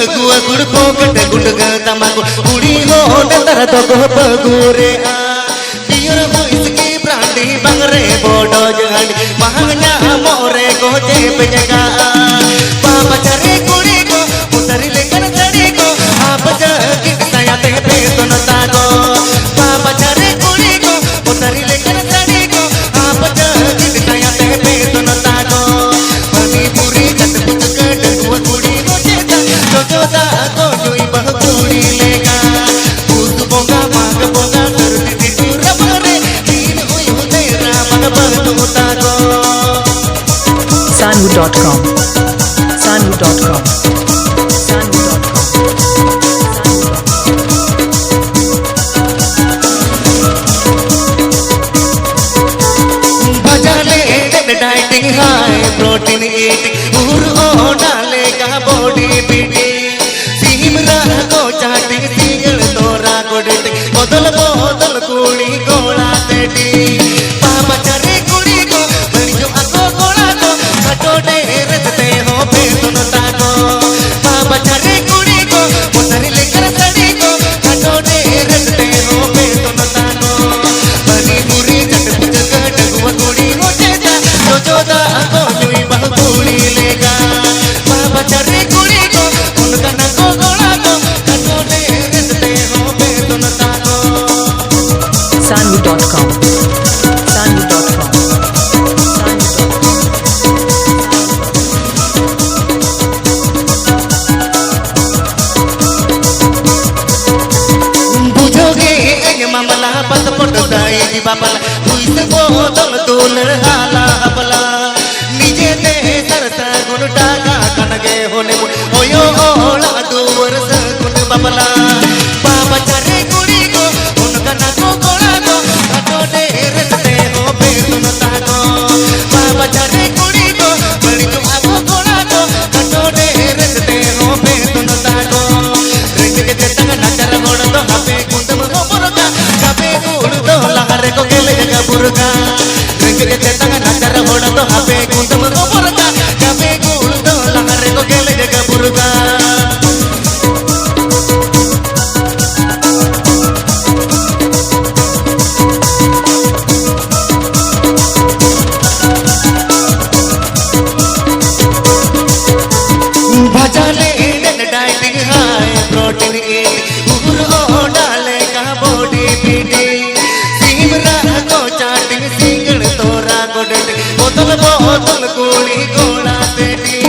पगुआ गुड़ पोकट गुंडग तमाकू उड़ी हो नतर तो को पगुरे पियर होइस की ब्रांडी बंगरे बोडो जहानी महंगा मोरे को जेब जगा पापा चरे कुड़ी को उतरी लेकर चढ़ी को आप जगी साया ते पे तो नता को पापा चरे कुड़ी को उतरी लेकर चढ़ी को आप जगी साया ते पे तो नता को बनी पूरी कट पुच कट वो कुड़ी को चेता जो जो दा को जोई बह कुड़ी लेगा पूत बोगा मांग बोगा करती थी तू रबरे तीन हुई हो तेरा मन बह होता को Sanu.com dieting high protein eating उर ओ डालेगा बॉडी बीटिंग सीम रहा को चाटिंग सिंगल तोरा को डेटिंग बोतल बोतल कुड़ी गोला तेटी पापा चरे कुड़ी को बड़ी जो आको गोला को कटो डेरे ते हो पे सुनता को पापा चरे कुड़ी को उतरी लेकर चढ़ी को कटो डेरे ते हो पे सुनता को बनी पूरी कट पुच कट गुआ कुड़ी हो जो दा को जुई बहु कुड़ी लेगा बाबा चरे कुड़ी को उनका न को गोला को कटोले रखते हो पे सुनता को Sanu.com बुझोगे एक मामला पत पट दाई दी बाबला हुई से बोतल तोलर हाला हबला निजे ते सरसा गुण टाका कनगे होने ओयो ओला दुवर सगुन बाबला बाबा चरे कुड़ी को उनका ना को गोला को कटोले रखते हो पे सुनता को बाबा चरे कुड़ी को बड़ी जो आगो गोला को कटोले रखते हो पे सुनता को रंग के चटका नचर गोड़ तो हपे कुंदम हो पुरका कबे गुड़ तो लहरे को केले का बुरका रंग के चटका नचर गोड़ तो हपे कुंदम हो पुरका कबे गुड़ तो लहरे को केले का बुरका डाइटिंग हाई प्रोटीन उर ओ डालेगा बॉडी बीटिंग सीम रहा को चाटिंग सिंगल तोरा को डेटिंग बोतल बोतल कुड़ी गोला तेटी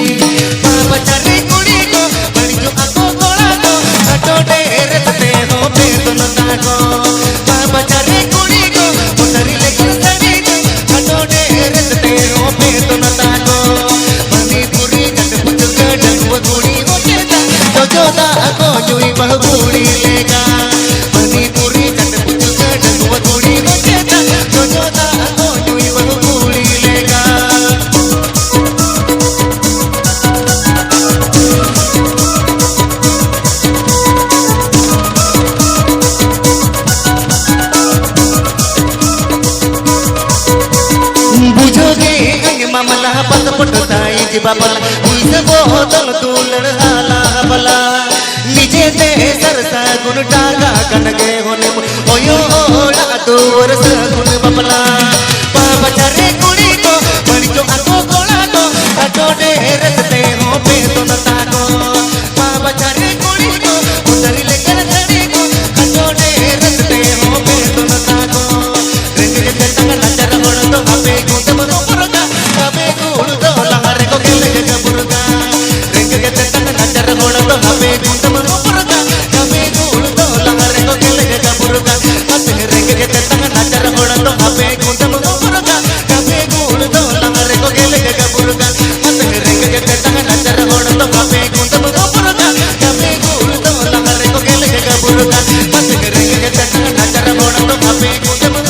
पापा चरे कुड़ी को बड़ी जो आको गोला को कटो डेरे ते हो पे सुनता को पापा चरे कुड़ी को उतरी लेकर चढ़ी को कटो डेरे ते हो पे सुनता को बनी पूरी कट पुच कट वो कुड़ी हो जो दा को जुई बहु कुड़ी लेगा बनी पूरी कट पुच कट वो कुड़ी हो चेता जो दा को जुई बहु कुड़ी लेगा बुझोगे अंग मामला पत पट दाई जी बाबला हुई से बोतल तूलड़ हाला बला निजे ते सरसा गुण टागा कनगे होने ओयो ओला दूर सगुन बबला पापा चरे कुड़ी को बड़ी जो आको गोला को कटो डेरे ते हो पे सुनता को पापा चरे कुड़ी को उतरी लेकर चढ़ी को कटो डेरे ते हो पे सुनता को रंग के चटका नचर गोड़ तो हपे गुंदम हो पुरका कबे गुड़ तो लहरे को केले का बुरका रंग के चटका नचर गोड़ तो हपे गुंदम हो पुरका कबे गुड़ तो लहरे को केले का बुरका मत रंग के चटका नचर गोड़ तो हपे गुंदम हो पुरका कबे गुड़ तो लहरे को केले का बुरका मत रंग के चटका नचर गोड़ तो हपे गुंदम हो पुरका कबे गुड़ तो लहरे को केले का बुरका मत रंग के चटका नचर गोड़ तो हपे गुंदम